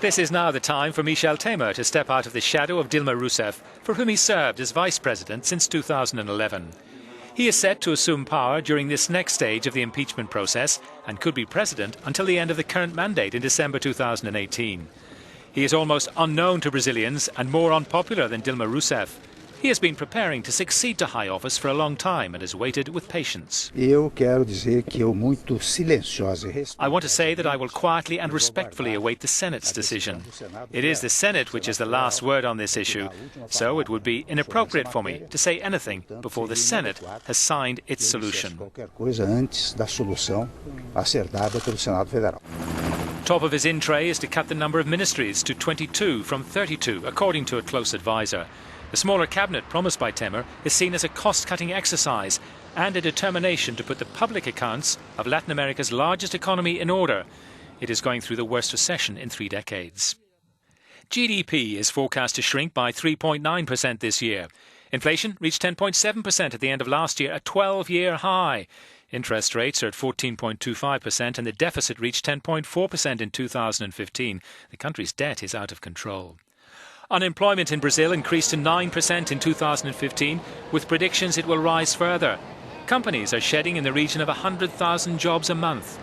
This is now the time for Michel Temer to step out of the shadow of Dilma Rousseff, for whom he served as vice president since 2011. He is set to assume power during this next stage of the impeachment process and could be president until the end of the current mandate in December 2018. He is almost unknown to Brazilians and more unpopular than Dilma Rousseff. He has been preparing to succeed to high office for a long time and has waited with patience. I want to say that I will quietly and respectfully await the Senate's decision. It is the Senate which is the last word on this issue, so it would be inappropriate for me to say anything before the Senate has signed its solution. Top of his in tray is to cut the number of ministries to 22 from 32, according to a close advisor. The smaller cabinet promised by Temer is seen as a cost-cutting exercise and a determination to put the public accounts of Latin America's largest economy in order. It is going through the worst recession in 3 decades. GDP is forecast to shrink by 3.9% this year. Inflation reached 10.7% at the end of last year, a 12-year high. Interest rates are at 14.25% and the deficit reached 10.4% in 2015. The country's debt is out of control. Unemployment in Brazil increased to 9% in 2015, with predictions it will rise further. Companies are shedding in the region of 100,000 jobs a month.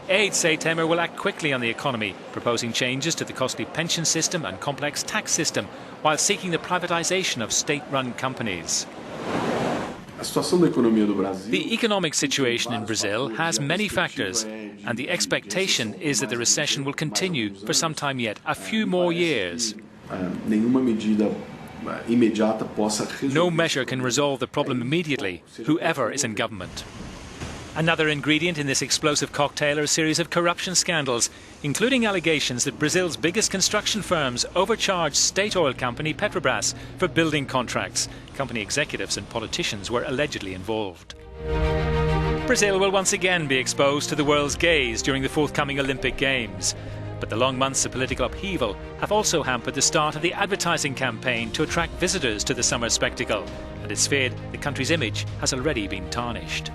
Aides say Temer will act quickly on the economy, proposing changes to the costly pension system and complex tax system, while seeking the privatization of state-run companies. The economic situation in Brazil has many factors, and the expectation is that the recession will continue for some time yet, a few more years. No measure can resolve the problem immediately, whoever is in government. Another ingredient in this explosive cocktail are a series of corruption scandals, including allegations that Brazil's biggest construction firms overcharged state oil company Petrobras for building contracts. Company executives and politicians were allegedly involved. Brazil will once again be exposed to the world's gaze during the forthcoming Olympic Games. But the long months of political upheaval have also hampered the start of the advertising campaign to attract visitors to the summer spectacle, and it's feared the country's image has already been tarnished.